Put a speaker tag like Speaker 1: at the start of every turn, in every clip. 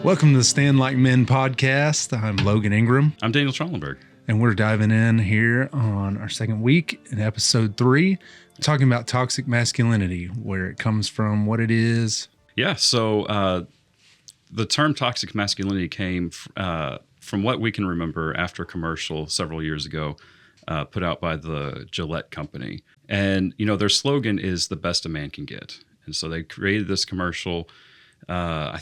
Speaker 1: Welcome to the Stand Like Men podcast. I'm Logan Ingram.
Speaker 2: I'm Daniel Trollenberg.
Speaker 1: And we're diving in here on our second week in episode 3, talking about toxic masculinity, where it comes from, what it is.
Speaker 2: Yeah, so the term toxic masculinity came from what we can remember after a commercial several years ago put out by the Gillette company. And, you know, their slogan is the best a man can get. And so they created this commercial. I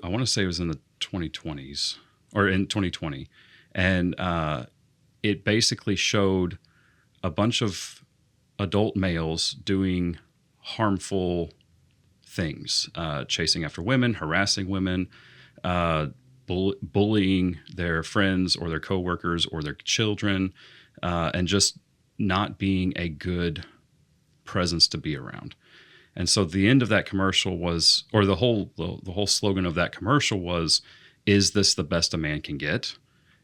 Speaker 2: want to say it was in the 2020s or in 2020. And it basically showed a bunch of adult males doing harmful things, chasing after women, harassing women, bullying their friends or their coworkers or their children, and just not being a good presence to be around. And so the end of that commercial was, or the whole slogan of that commercial was, "Is this the best a man can get?"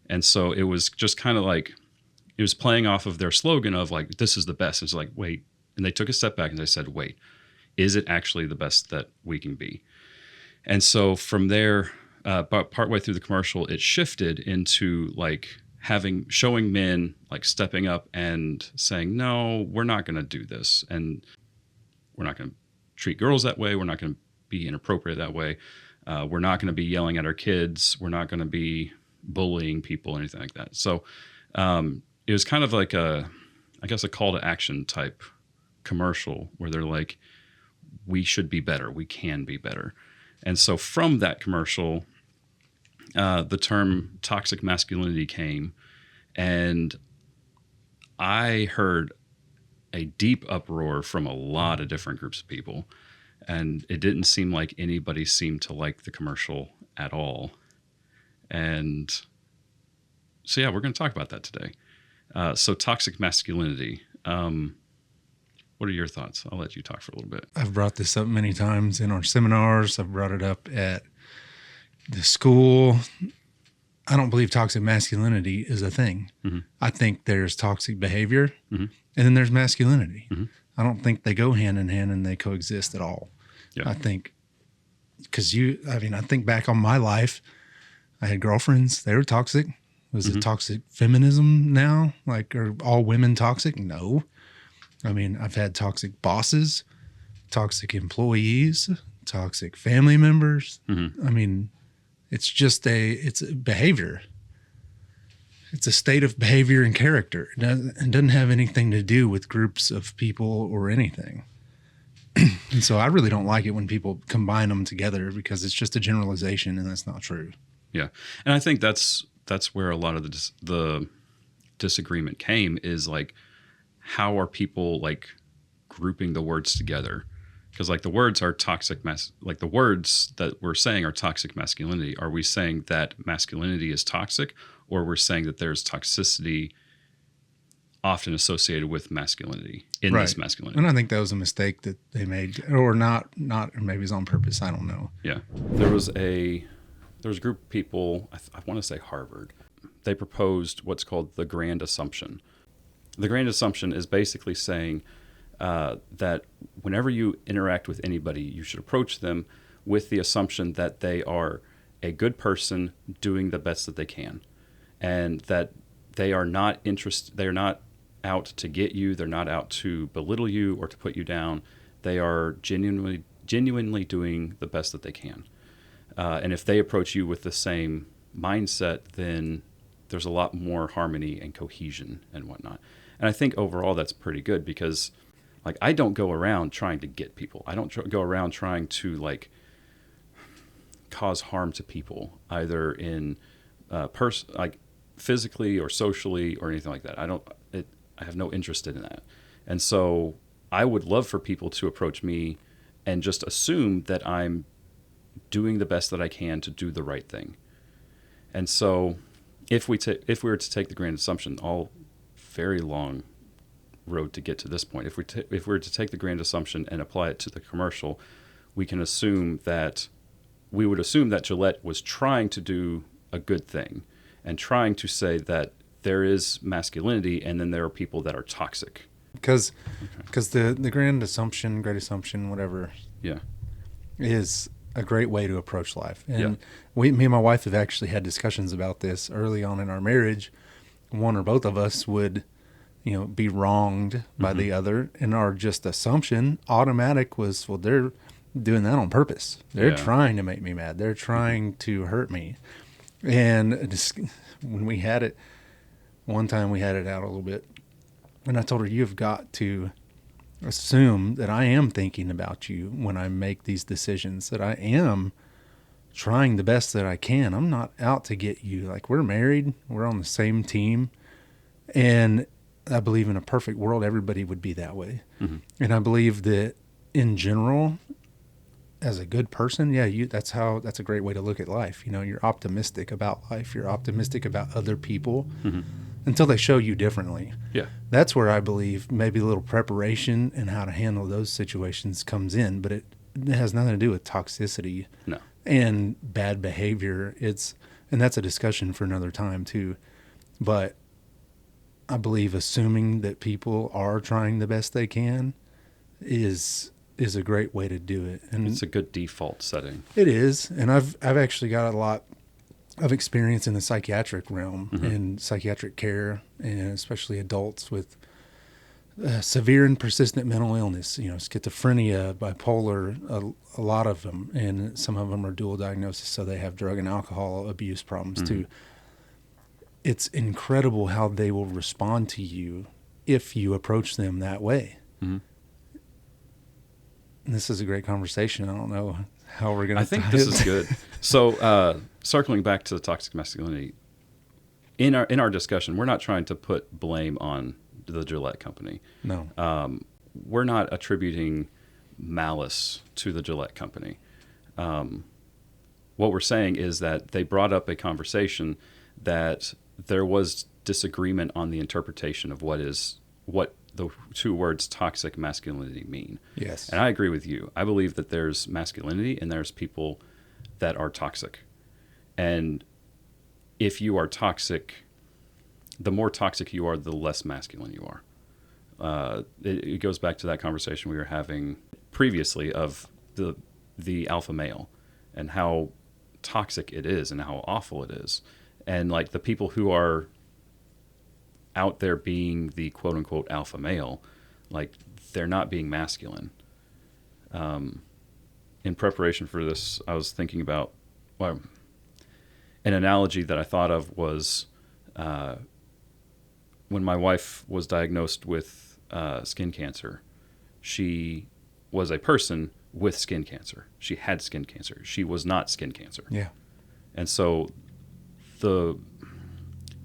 Speaker 2: And so it was just kind of like, it was playing off of their slogan of like, this is the best. And it's like, wait. And they took a step back and they said, wait, is it actually the best that we can be? And so from there, partway through the commercial, it shifted into like showing men like stepping up and saying, no, we're not going to do this. And we're not going to treat girls that way. We're not going to be inappropriate that way. We're not going to be yelling at our kids. We're not going to be bullying people, anything like that. So it was kind of like a call to action type commercial where they're like, we should be better. We can be better. And so from that commercial, the term toxic masculinity came, and I heard a deep uproar from a lot of different groups of people. And it didn't seem like anybody seemed to like the commercial at all. And so, yeah, we're going to talk about that today. So toxic masculinity. What are your thoughts? I'll let you talk for a little bit.
Speaker 1: I've brought this up many times in our seminars. I've brought it up at the school. I don't believe toxic masculinity is a thing. Mm-hmm. I think there's toxic behavior, mm-hmm. and then there's masculinity. Mm-hmm. I don't think they go hand in hand and they coexist at all. Yeah. I think, I think back on my life, I had girlfriends. They were toxic. Was mm-hmm. it toxic feminism now? Like, are all women toxic? No. I mean, I've had toxic bosses, toxic employees, toxic family members. Mm-hmm. I mean, it's a behavior. It's a state of behavior and character. It doesn't have anything to do with groups of people or anything. And so I really don't like it when people combine them together because it's just a generalization and that's not true.
Speaker 2: Yeah. And I think that's where a lot of the disagreement came is like, how are people like grouping the words together? Because like the words are toxic, like the words that we're saying are toxic masculinity. Are we saying that masculinity is toxic, or we're saying that there's toxicity often associated with masculinity in this masculinity?
Speaker 1: And I think that was a mistake that they made, or not, or maybe it's on purpose. I don't know.
Speaker 2: Yeah, there was a group of people. I want to say Harvard. They proposed what's called the grand assumption. The grand assumption is basically saying that whenever you interact with anybody, you should approach them with the assumption that they are a good person doing the best that they can, and that they are not out to get you. They're not out to belittle you or to put you down. They are genuinely doing the best that they can. And if they approach you with the same mindset, then there's a lot more harmony and cohesion and whatnot. And I think overall that's pretty good because, like, I don't go around trying to get people. I don't go around trying to, like, cause harm to people, either in like physically or socially or anything like that. I have no interest in that. And so I would love for people to approach me and just assume that I'm doing the best that I can to do the right thing. And so if we were to take the grand assumption, all very long road to get to this point. If we were to take the grand assumption and apply it to the commercial, we would assume that Gillette was trying to do a good thing and trying to say that there is masculinity and then there are people that are toxic.
Speaker 1: Because the great assumption, whatever,
Speaker 2: yeah,
Speaker 1: is a great way to approach life. And
Speaker 2: Yeah.
Speaker 1: me and my wife have actually had discussions about this early on in our marriage. One or both of us would, be wronged by the other, and our just assumption automatic was, well, they're doing that on purpose. They're trying to make me mad. They're trying to hurt me. And just, when we had it, one time we had it out a little bit, and I told her, you've got to assume that I am thinking about you when I make these decisions, that I am trying the best that I can. I'm not out to get you. Like, we're married, we're on the same team, and I believe in a perfect world, everybody would be that way.
Speaker 2: Mm-hmm.
Speaker 1: And I believe that in general, as a good person, that's a great way to look at life. You're optimistic about life. You're optimistic about other people until they show you differently.
Speaker 2: Yeah.
Speaker 1: That's where I believe maybe a little preparation and how to handle those situations comes in, but it has nothing to do with toxicity
Speaker 2: No.
Speaker 1: and bad behavior. And that's a discussion for another time too. But I believe assuming that people are trying the best they can is a great way to do it. And
Speaker 2: it's a good default setting.
Speaker 1: It is. And I've actually got a lot of experience in the psychiatric realm and psychiatric care, and especially adults with severe and persistent mental illness, schizophrenia, bipolar, a lot of them. And some of them are dual diagnosis, so they have drug and alcohol abuse problems too. It's incredible how they will respond to you if you approach them that way. Mm-hmm. And this is a great conversation. I don't know how we're going to...
Speaker 2: I think this is good. So circling back to the toxic masculinity, in our discussion, we're not trying to put blame on the Gillette company.
Speaker 1: No.
Speaker 2: We're not attributing malice to the Gillette company. What we're saying is that they brought up a conversation that there was disagreement on the interpretation of what the two words toxic masculinity mean.
Speaker 1: Yes.
Speaker 2: And I agree with you. I believe that there's masculinity and there's people that are toxic. And if you are toxic, the more toxic you are, the less masculine you are. It goes back to that conversation we were having previously of the alpha male and how toxic it is and how awful it is. And like the people who are out there being the quote unquote alpha male, like they're not being masculine. In preparation for this, I was thinking about an analogy that I thought of was when my wife was diagnosed with skin cancer. She was a person with skin cancer. She had skin cancer. She was not skin cancer.
Speaker 1: Yeah.
Speaker 2: And so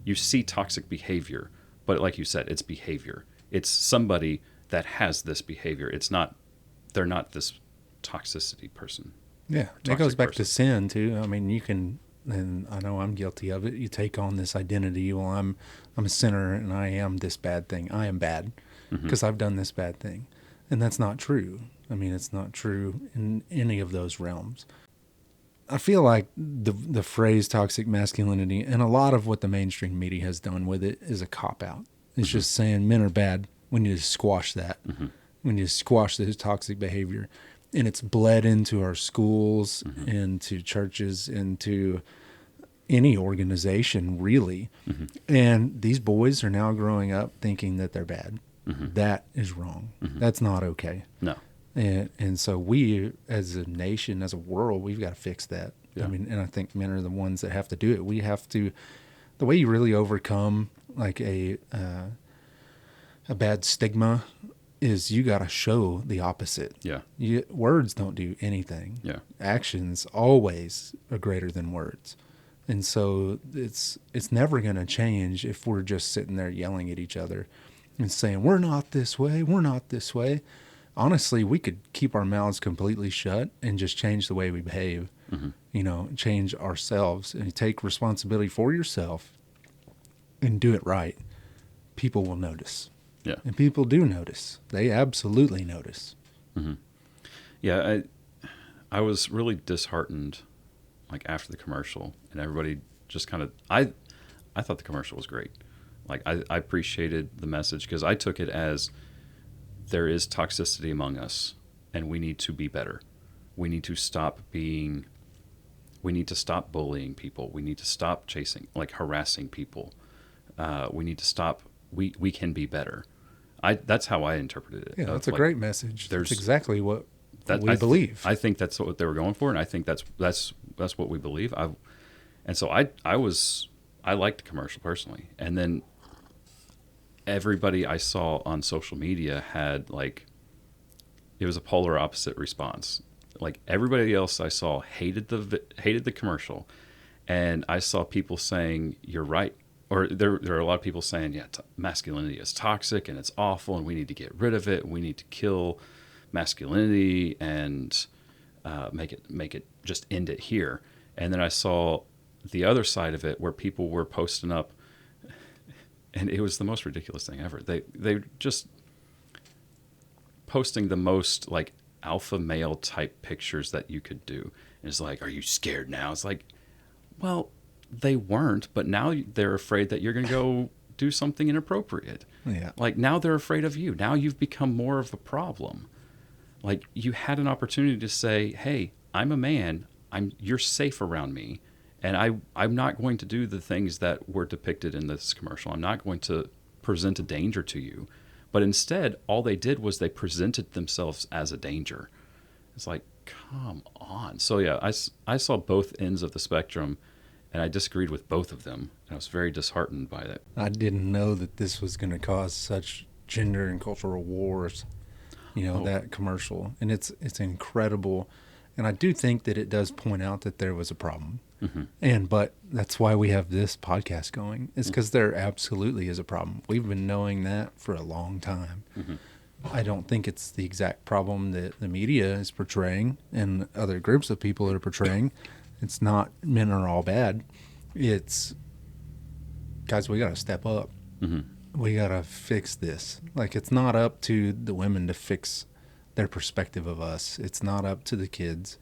Speaker 2: you see toxic behavior, but like you said, it's behavior. It's somebody that has this behavior. They're not this toxicity person.
Speaker 1: Yeah. It goes back to sin too. I mean, and I know I'm guilty of it. You take on this identity. Well, I'm a sinner and I am this bad thing. I am bad because I've done this bad thing. And that's not true. I mean, it's not true in any of those realms. I feel like the phrase toxic masculinity and a lot of what the mainstream media has done with it is a cop-out. It's just saying men are bad. We need to squash that. We need to squash this toxic behavior. And it's bled into our schools, into churches, into any organization, really. And these boys are now growing up thinking that they're bad. That is wrong. That's not okay.
Speaker 2: No.
Speaker 1: And so we, as a nation, as a world, we've got to fix that.
Speaker 2: Yeah.
Speaker 1: I mean, and I think men are the ones that have to do it. We have to, the way you really overcome like a bad stigma is you got to show the opposite.
Speaker 2: Yeah.
Speaker 1: Words don't do anything.
Speaker 2: Yeah.
Speaker 1: Actions always are greater than words. And so it's never going to change if we're just sitting there yelling at each other and saying, we're not this way. We're not this way. Honestly, we could keep our mouths completely shut and just change the way we behave, change ourselves and take responsibility for yourself and do it right. People will notice.
Speaker 2: Yeah.
Speaker 1: And people do notice. They absolutely notice.
Speaker 2: Yeah. I was really disheartened like after the commercial and everybody just kind of, I thought the commercial was great. Like I appreciated the message because I took it as there is toxicity among us and we need to be better. we need to stop bullying people. We need to stop harassing people. We need to stop. We can be better. That's how I interpreted it.
Speaker 1: Yeah, that's a great message. That's exactly what we believe.
Speaker 2: I think that's what they were going for, and I think that's what we believe. I liked commercial personally, and then everybody I saw on social media had it was a polar opposite response. Like everybody else I saw hated the commercial, and I saw people saying you're right, or there are a lot of people saying masculinity is toxic and it's awful and we need to get rid of it. We need to kill masculinity and make it just end it here. And then I saw the other side of it where people were posting up, and it was the most ridiculous thing ever. They just posting the most alpha male type pictures that you could do. And it's like, are you scared now? It's like, well, they weren't, but now they're afraid that you're going to go do something inappropriate.
Speaker 1: Yeah.
Speaker 2: Now they're afraid of you. Now you've become more of a problem. You had an opportunity to say, hey, I'm a man. You're safe around me. And I'm not going to do the things that were depicted in this commercial. I'm not going to present a danger to you. But instead, all they did was they presented themselves as a danger. It's like, come on. So yeah, I saw both ends of the spectrum, and I disagreed with both of them. And I was very disheartened by that.
Speaker 1: I didn't know that this was going to cause such gender and cultural wars, that commercial. And it's incredible. And I do think that it does point out that there was a problem. Mm-hmm. But that's why we have this podcast going, is because there absolutely is a problem. We've been knowing that for a long time. Mm-hmm. I don't think it's the exact problem that the media is portraying and other groups of people are portraying. It's not men are all bad. It's, guys, we got to step up. Mm-hmm. We got to fix this. It's not up to the women to fix their perspective of us. It's not up to the kids.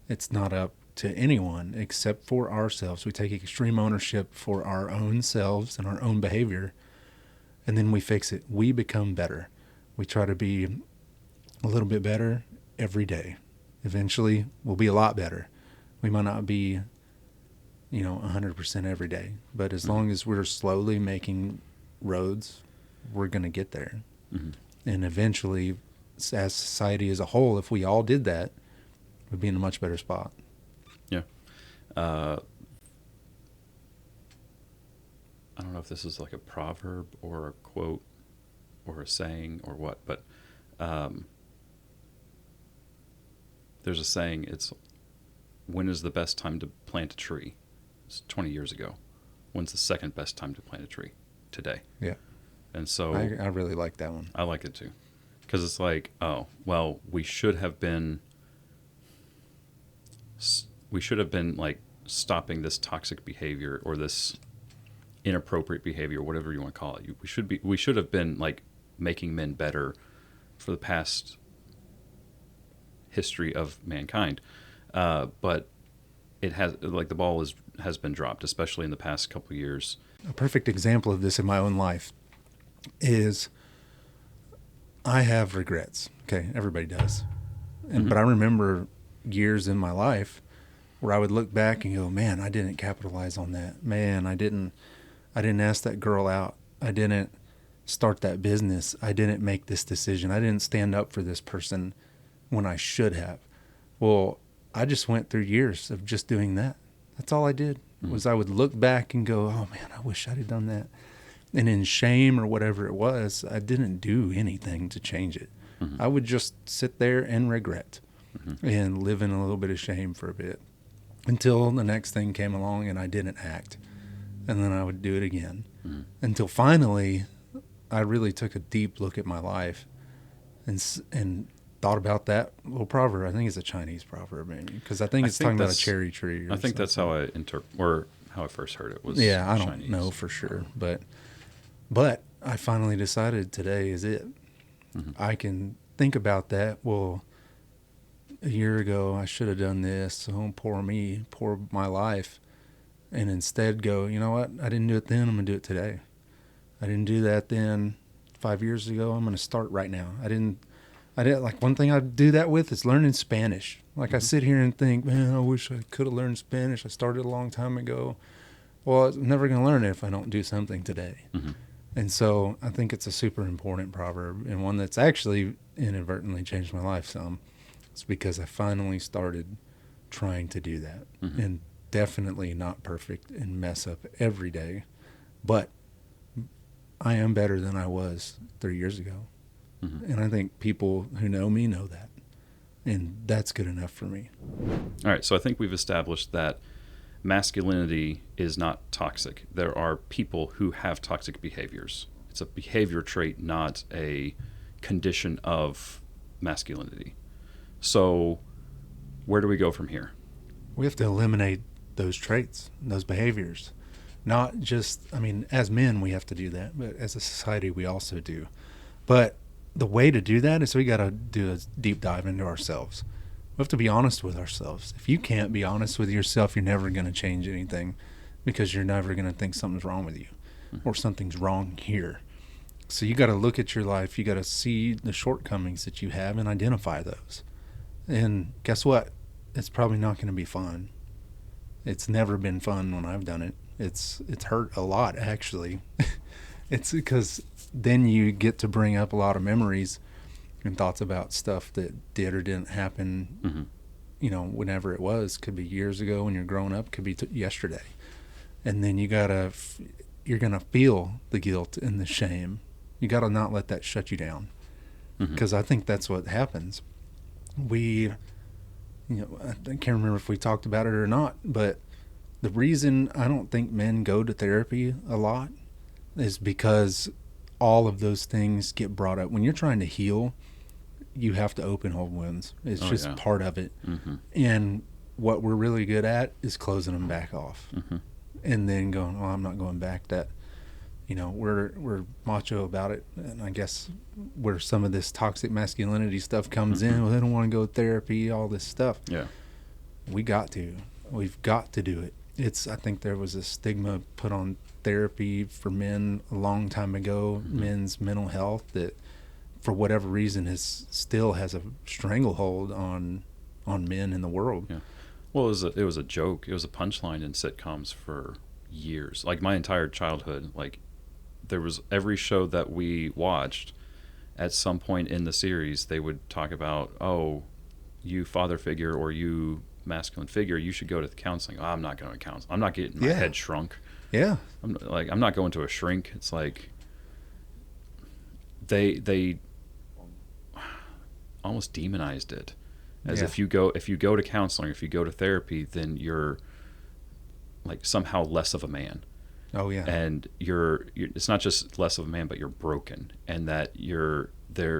Speaker 1: It's not up to anyone except for ourselves. We take extreme ownership for our own selves and our own behavior, and then we fix it. We become better. We try to be a little bit better every day. Eventually, we'll be a lot better. We might not be, 100% every day, but as long as we're slowly making roads, we're going to get there. Mm-hmm. And eventually, as society as a whole, if we all did that, we'd be in a much better spot.
Speaker 2: Yeah. I don't know if this is like a proverb or a quote or a saying or what, but there's a saying, it's, when is the best time to plant a tree? It's 20 years ago. When's the second best time to plant a tree? Today. Yeah. And so
Speaker 1: I really like that one.
Speaker 2: I like it too. Because it's like, oh, well, we should have been stopping this toxic behavior or this inappropriate behavior, whatever you want to call it. We should have been making men better for the past history of mankind. But it has, the ball has been dropped, especially in the past couple of years.
Speaker 1: A perfect example of this in my own life is I have regrets. Okay, everybody does. But I remember years in my life where I would look back and go, man, I didn't capitalize on that. Man, I didn't ask that girl out. I didn't start that business. I didn't make this decision. I didn't stand up for this person when I should have. Well, I just went through years of just doing that. That's all I did. Was I would look back and go, oh man, I wish I'd have done that. And in shame or whatever it was, I didn't do anything to change it. Mm-hmm. I would just sit there and regret and live in a little bit of shame for a bit until the next thing came along and I didn't act. And then I would do it again until finally I really took a deep look at my life and thought about that little proverb. I think it's a Chinese proverb, maybe, because I think it's talking about a cherry tree.
Speaker 2: I think that's how I or how I first heard it was.
Speaker 1: Yeah, I don't
Speaker 2: Chinese.
Speaker 1: know for sure, but I finally decided today is it. Mm-hmm. I can think about that. Well, a year ago I should have done this. Oh, poor me, poor my life, and instead go, you know what? I didn't do it then. I'm gonna do it today. I didn't do that then 5 years ago. I'm gonna start right now. I I did like one thing I do that with is learning Spanish. Like I sit here and think, man, I wish I could have learned Spanish. I started a long time ago. Well, I'm never going to learn it if I don't do something today. And so I think it's a super important proverb, and one that's actually inadvertently changed my life some. It's because I finally started trying to do that, and definitely not perfect and mess up every day, but I am better than I was 3 years ago. And I think people who know me know that, and that's good enough for me.
Speaker 2: All right, so I think we've established that masculinity is not toxic. There are people who have toxic behaviors. It's a behavior trait, not a condition of masculinity. So where do we go from here?
Speaker 1: We have to eliminate those traits, those behaviors. Not just, I mean, as men, we have to do that, but as a society, we also do. But the way to do that is we got to do a deep dive into ourselves. We have to be honest with ourselves. If you can't be honest with yourself, you're never going to change anything, because you're never going to think something's wrong with you or something's wrong here. So you got to look at your life. You got to see the shortcomings that you have and identify those. And guess what? It's probably not going to be fun. It's never been fun when I've done it. It's hurt a lot, actually. It's because then you get to bring up a lot of memories and thoughts about stuff that did or didn't happen, you know, whenever it was. Could be years ago when you're growing up, could be yesterday. And then you're going to feel the guilt and the shame. You got to not let that shut you down, because I think that's what happens. I can't remember if we talked about it or not, but the reason I don't think men go to therapy a lot is because all of those things get brought up. When you're trying to heal, you have to open old wounds. It's just part of it. And what we're really good at is closing them back off, and then going, "Oh, I'm not going back." That, you know, we're macho about it, and I guess where some of this toxic masculinity stuff comes in. Well, they don't want to go to therapy, all this stuff. Yeah, we've got to do it. I think there was a stigma put on therapy for men a long time ago, men's mental health, that for whatever reason still has a stranglehold on men in the world.
Speaker 2: Yeah. Well, it was a joke. It was a punchline in sitcoms for years. Like my entire childhood, like there was every show that we watched, at some point in the series, they would talk about, oh, you father figure or you masculine figure, you should go to the counseling. Oh, I'm not going to counseling. I'm not getting my head shrunk. Yeah. I'm not going to a shrink. It's like they almost demonized it, as if you go to counseling, if you go to therapy, then you're like somehow less of a man. Oh yeah. And you're it's not just less of a man, but you're broken, and that they're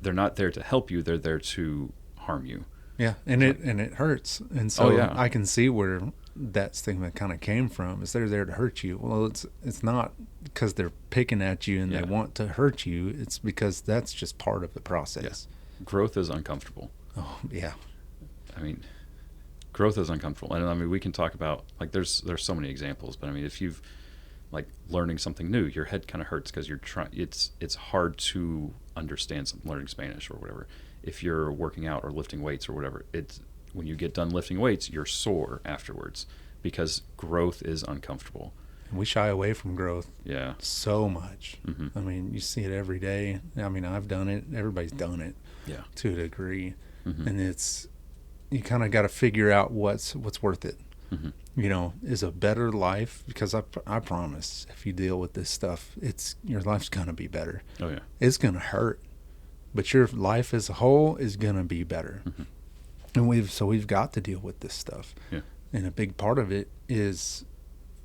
Speaker 2: not there to help you, they're there to harm you.
Speaker 1: Yeah, and it hurts. And so I can see where that stigma kind of came from. Is they're there to hurt you. Well, it's not because they're picking at you and they want to hurt you. It's because that's just part of the process.
Speaker 2: Yeah. Growth is uncomfortable.
Speaker 1: Oh yeah.
Speaker 2: I mean, growth is uncomfortable. And I mean, we can talk about, like, there's so many examples, but I mean, if you've, like, learning something new, your head kind of hurts because you're trying. It's hard to understand something, learning Spanish or whatever. If you're working out or lifting weights or whatever, when you get done lifting weights, you're sore afterwards because growth is uncomfortable.
Speaker 1: And we shy away from growth so much. I mean, you see it every day. I mean, I've done it. Everybody's done it to a degree. And you kind of got to figure out what's worth it. You know, is a better life, because I promise, if you deal with this stuff, your life's going to be better. Oh yeah. It's going to hurt, but your life as a whole is going to be better. And we've got to deal with this stuff. Yeah. And a big part of it is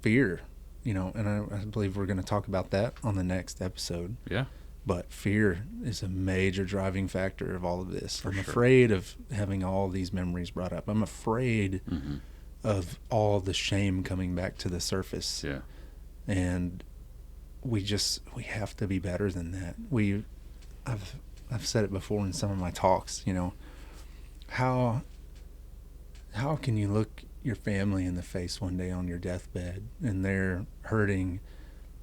Speaker 1: fear, you know, and I believe we're going to talk about that on the next episode. Yeah. But fear is a major driving factor of all of this. I'm afraid of having all these memories brought up. I'm afraid of all the shame coming back to the surface. Yeah. And we have to be better than that. I've said it before in some of my talks, you know, how can you look your family in the face one day on your deathbed and they're hurting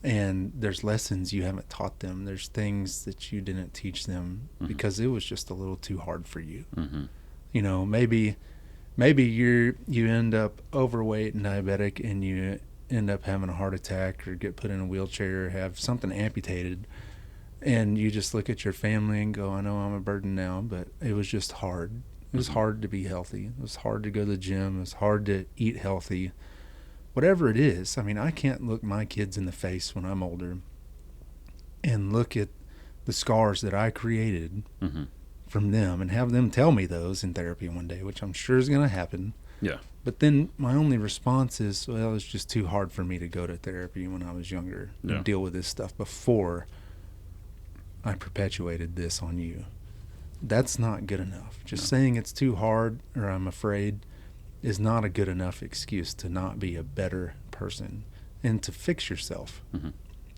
Speaker 1: And there's lessons you haven't taught them. There's things that you didn't teach them because it was just a little too hard for you. You know, maybe you end up overweight and diabetic, and you end up having a heart attack or get put in a wheelchair or have something amputated, and you just look at your family and go, I know I'm a burden now, but it was just hard. It was hard to be healthy. It was hard to go to the gym. It was hard to eat healthy. Whatever it is, I mean, I can't look my kids in the face when I'm older and look at the scars that I created from them and have them tell me those in therapy one day, which I'm sure is going to happen.
Speaker 2: Yeah.
Speaker 1: But then my only response is, well, it's just too hard for me to go to therapy when I was younger and deal with this stuff before I perpetuated this on you. That's not good enough. Just saying it's too hard or I'm afraid is not a good enough excuse to not be a better person and to fix yourself.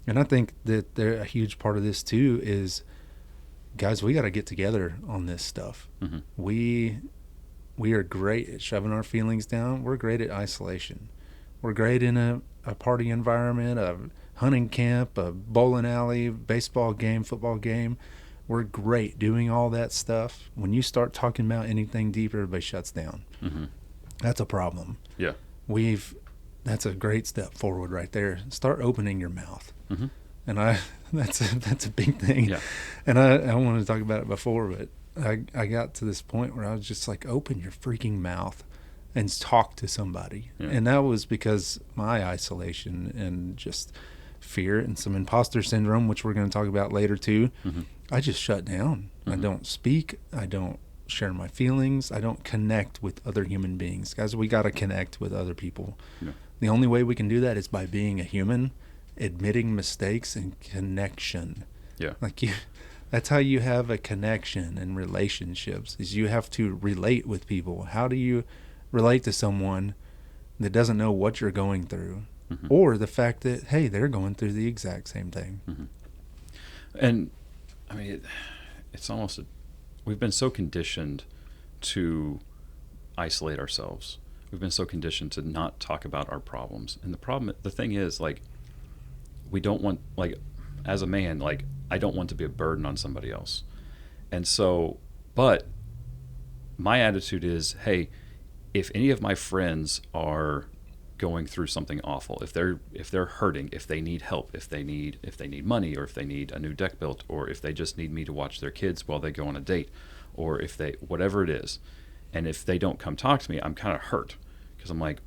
Speaker 1: And I think that a huge part of this too is, guys, we got to get together on this stuff. We are great at shoving our feelings down. We're great at isolation. We're great in a party environment, a hunting camp, a bowling alley, baseball game, football game. We're great doing all that stuff. When you start talking about anything deep, everybody shuts down. That's a problem.
Speaker 2: Yeah.
Speaker 1: That's a great step forward right there. Start opening your mouth. And that's a big thing.
Speaker 2: Yeah.
Speaker 1: And I wanted to talk about it before, but I got to this point where I was just like, open your freaking mouth and talk to somebody. And that was because my isolation and just fear and some imposter syndrome, which we're going to talk about later too. I just shut down. I don't speak. I don't share my feelings. I don't connect with other human beings. Guys, we got to connect with other people. The only way we can do that is by being a human, admitting mistakes, and connection. That's how you have a connection in relationships, is you have to relate with people. How do you relate to someone that doesn't know what you're going through, or the fact that, hey, they're going through the exact same thing?
Speaker 2: And I mean, it's almost we've been so conditioned to isolate ourselves. We've been so conditioned to not talk about our problems. And the thing is, like, we don't want, like, as a man, like, I don't want to be a burden on somebody else. And so, but my attitude is, hey, if any of my friends are going through something awful, if they're hurting, if they need help, if they need money, or if they need a new deck built, or if they just need me to watch their kids while they go on a date, or if they, whatever it is, and if they don't come talk to me, I'm kind of hurt, because I'm like,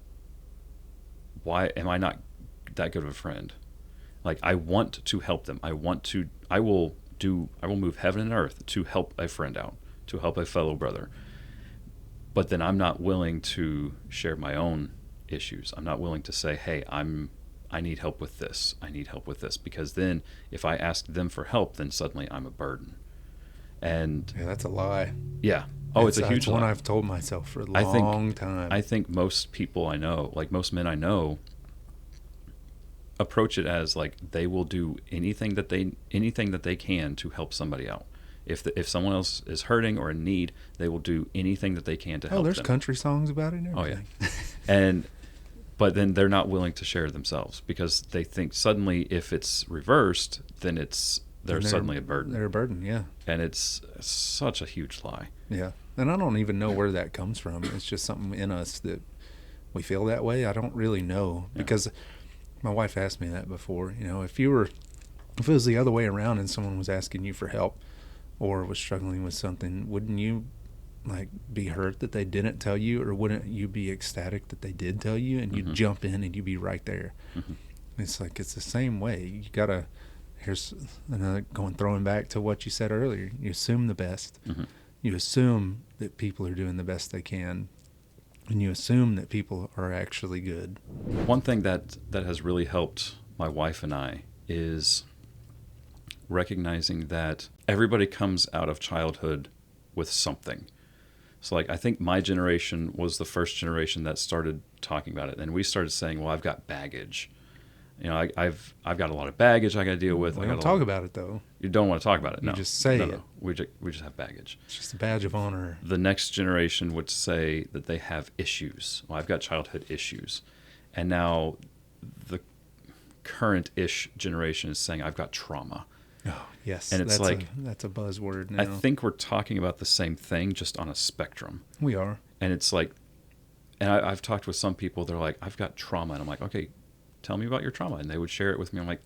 Speaker 2: why am I not that good of a friend? Like, I want to help them. I will move heaven and earth to help a friend out, to help a fellow brother. But then I'm not willing to share my own issues. I'm not willing to say, hey, I need help with this. I need help with this. Because then if I ask them for help, then suddenly I'm a burden. And
Speaker 1: yeah, that's a lie.
Speaker 2: Yeah. Oh, it's a huge lie.
Speaker 1: One I've told myself for a long time.
Speaker 2: I think most people I know, like most men I know, approach it as like they will do anything that they can to help somebody out. If someone else is hurting or in need, they will do anything that they can to help them.
Speaker 1: Oh, there's country songs about it and everything.
Speaker 2: Oh yeah. But then they're not willing to share themselves because they think suddenly if it's reversed, then they're suddenly a burden.
Speaker 1: They're a burden, yeah.
Speaker 2: And it's such a huge lie.
Speaker 1: Yeah. And I don't even know where that comes from. It's just something in us that we feel that way. I don't really know because my wife asked me that before. You know, if it was the other way around and someone was asking you for help or was struggling with something, wouldn't you like be hurt that they didn't tell you, or wouldn't you be ecstatic that they did tell you and you'd jump in and you'd be right there? It's like, it's the same way. You gotta, here's another throwing back to what you said earlier. You assume the best. You assume that people are doing the best they can, and you assume that people are actually good.
Speaker 2: One thing that has really helped my wife and I is recognizing that everybody comes out of childhood with something. So like, I think my generation was the first generation that started talking about it, and we started saying, well, I've got baggage. You know, I've got a lot of baggage I got to deal with.
Speaker 1: We don't talk about it, though.
Speaker 2: You don't want to talk about it. No.
Speaker 1: You just say it.
Speaker 2: No. We just have baggage.
Speaker 1: It's just a badge of honor.
Speaker 2: The next generation would say that they have issues. Well, I've got childhood issues. And now the current-ish generation is saying, I've got trauma.
Speaker 1: Oh, yes.
Speaker 2: And it's
Speaker 1: that's a buzzword now.
Speaker 2: I think we're talking about the same thing, just on a spectrum.
Speaker 1: We are.
Speaker 2: And it's like, and I've talked with some people, they're like, I've got trauma. And I'm like, okay, tell me about your trauma. And they would share it with me. I'm like,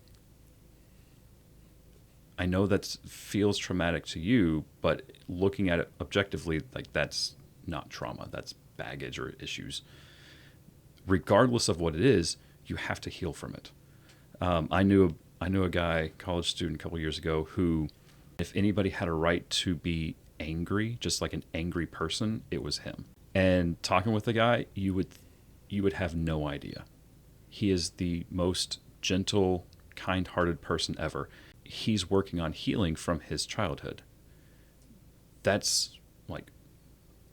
Speaker 2: I know that feels traumatic to you, but looking at it objectively, like, that's not trauma. That's baggage or issues. Regardless of what it is, you have to heal from it. I knew a guy, college student, a couple years ago, who, if anybody had a right to be angry, just like an angry person, it was him. And talking with the guy, you would have no idea. He is the most gentle, kind-hearted person ever. He's working on healing from his childhood. That's like,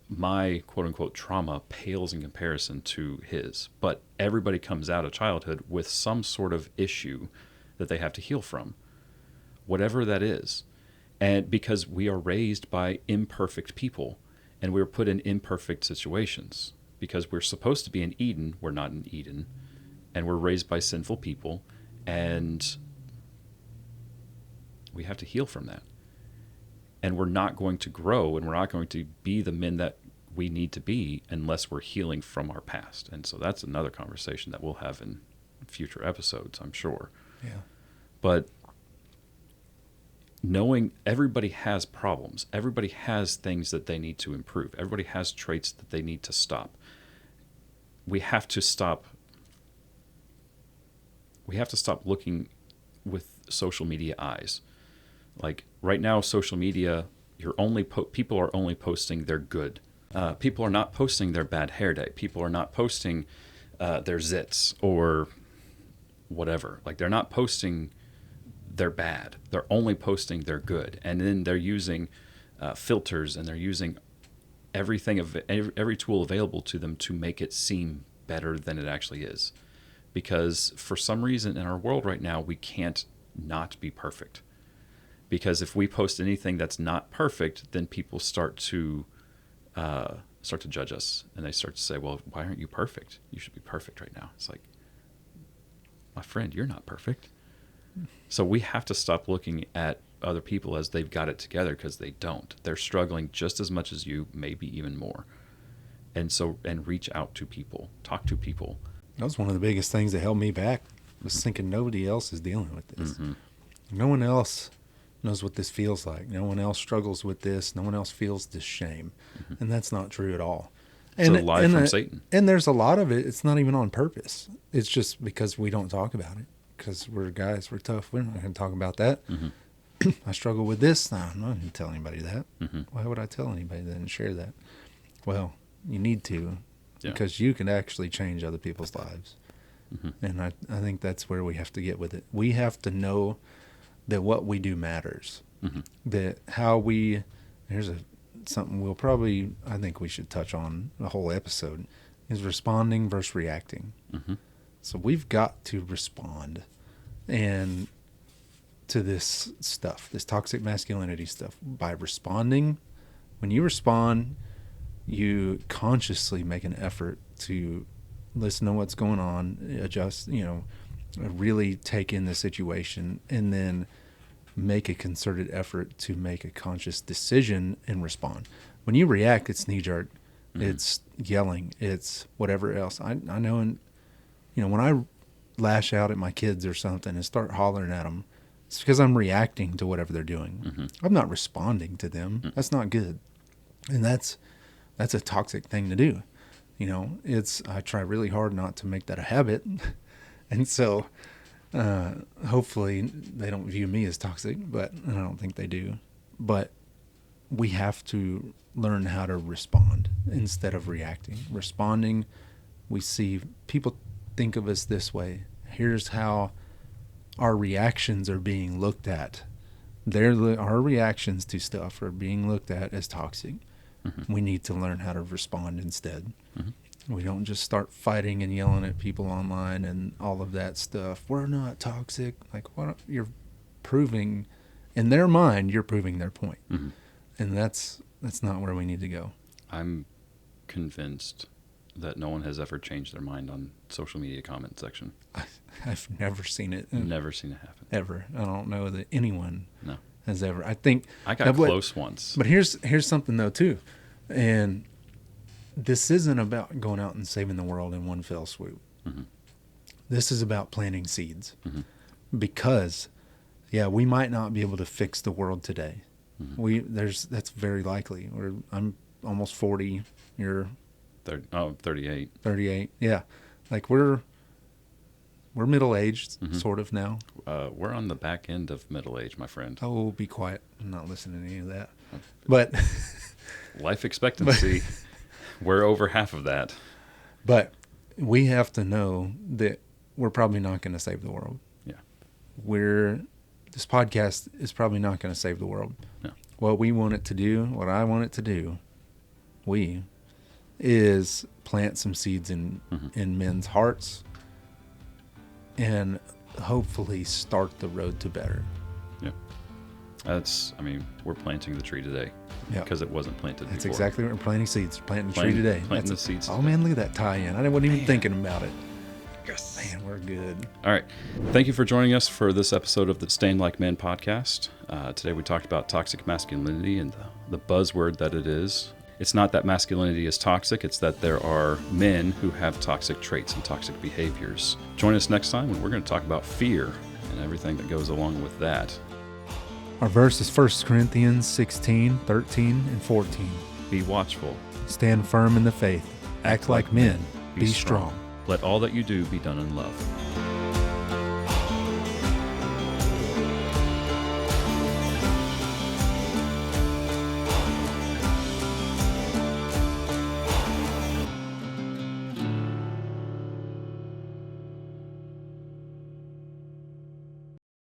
Speaker 2: my quote-unquote trauma pales in comparison to his. But everybody comes out of childhood with some sort of issue that they have to heal from, whatever that is. And because we are raised by imperfect people, and we're put in imperfect situations, because we're supposed to be in Eden, we're not in Eden, and we're raised by sinful people, and we have to heal from that. And we're not going to grow, and we're not going to be the men that we need to be unless we're healing from our past. And so that's another conversation that we'll have in future episodes, I'm sure.
Speaker 1: Yeah.
Speaker 2: But knowing everybody has problems, everybody has things that they need to improve, everybody has traits that they need to stop. We have to stop looking with social media eyes. Like, right now, social media, people are only posting their good. People are not posting their bad hair day. People are not posting their zits or whatever. Like, they're not posting their bad. They're only posting their good. And then they're using filters, and they're using every tool available to them to make it seem better than it actually is. Because for some reason in our world right now, we can't not be perfect. Because if we post anything that's not perfect, then people start to judge us, and they start to say, well, why aren't you perfect? You should be perfect right now. It's like, my friend, you're not perfect. So we have to stop looking at other people as they've got it together, because they don't. They're struggling just as much as you, maybe even more. And reach out to people, talk to people.
Speaker 1: That was one of the biggest things that held me back, was thinking nobody else is dealing with this.
Speaker 2: Mm-hmm.
Speaker 1: No one else knows what this feels like. No one else struggles with this. No one else feels this shame. Mm-hmm. And that's not true at all.
Speaker 2: It's a lie from Satan.
Speaker 1: And there's a lot of it, it's not even on purpose. It's just because we don't talk about it. Because we're guys, we're tough. We're not going to talk about that. Mm-hmm. I struggle with this. No, I'm not going to tell anybody that. Mm-hmm. Why would I tell anybody that and share that? Well, you need to. Yeah. Because you can actually change other people's lives. Mm-hmm. And I think that's where we have to get with it. We have to know that what we do matters. Mm-hmm. That something we'll probably, I think we should touch on the whole episode, is responding versus reacting. Mm-hmm. So we've got to respond and to this stuff, this toxic masculinity stuff, by responding. When you respond, you consciously make an effort to listen to what's going on, adjust, really take in the situation, and then make a concerted effort to make a conscious decision and respond. When you react, it's knee-jerk, mm-hmm. It's yelling, it's whatever else. I know, and when I lash out at my kids or something and start hollering at them, it's because I'm reacting to whatever they're doing. Mm-hmm. I'm not responding to them. Mm-hmm. That's not good, and that's a toxic thing to do. I try really hard not to make that a habit. And so hopefully they don't view me as toxic, but I don't think they do. But we have to learn how to respond instead of reacting. Responding, we see people think of us this way. Here's how our reactions are being looked at. Our reactions to stuff are being looked at as toxic. Mm-hmm. We need to learn how to respond instead. Mm-hmm. We don't just start fighting and yelling at people online and all of that stuff. We're not toxic. Like, you're proving, in their mind, you're proving their point. Mm-hmm. And that's not where we need to go.
Speaker 2: I'm convinced that no one has ever changed their mind on social media comment section.
Speaker 1: I've never seen it.
Speaker 2: Never seen it happen.
Speaker 1: Ever. I don't know that anyone
Speaker 2: No.
Speaker 1: has ever. I think
Speaker 2: I got close once.
Speaker 1: But here's something though too, and this isn't about going out and saving the world in one fell swoop.
Speaker 2: Mm-hmm.
Speaker 1: This is about planting seeds,
Speaker 2: Mm-hmm.
Speaker 1: because, yeah, we might not be able to fix the world today.
Speaker 2: Mm-hmm.
Speaker 1: That's very likely. I'm almost 40. You're
Speaker 2: 38.
Speaker 1: 38. Yeah, like we're middle aged,
Speaker 2: Mm-hmm.
Speaker 1: sort of now.
Speaker 2: We're on the back end of middle age, my friend.
Speaker 1: Oh, be quiet. I'm not listening to any of that. But
Speaker 2: Life expectancy, we're over half of that.
Speaker 1: But we have to know that we're probably not going to save the world.
Speaker 2: Yeah.
Speaker 1: This podcast is probably not going to save the world.
Speaker 2: No.
Speaker 1: What we want it to do, what I want it to do, is plant some seeds in men's hearts and hopefully start the road to better.
Speaker 2: Yeah. We're planting the tree today because it wasn't planted
Speaker 1: That's
Speaker 2: before.
Speaker 1: exactly what we're planting seeds. Planting the tree today.
Speaker 2: Planting the seeds
Speaker 1: Oh,
Speaker 2: today.
Speaker 1: man, look at that tie-in. I wasn't even thinking about it. Yes. Man, we're good.
Speaker 2: All right. Thank you for joining us for this episode of the Stand Like Men podcast. Today we talked about toxic masculinity and the buzzword that it is. It's not that masculinity is toxic, it's that there are men who have toxic traits and toxic behaviors. Join us next time when we're going to talk about fear and everything that goes along with that.
Speaker 1: Our verse is 1 Corinthians 16, 13, and 14.
Speaker 2: Be watchful.
Speaker 1: Stand firm in the faith. Act like men. Be strong.
Speaker 2: Let all that you do be done in love.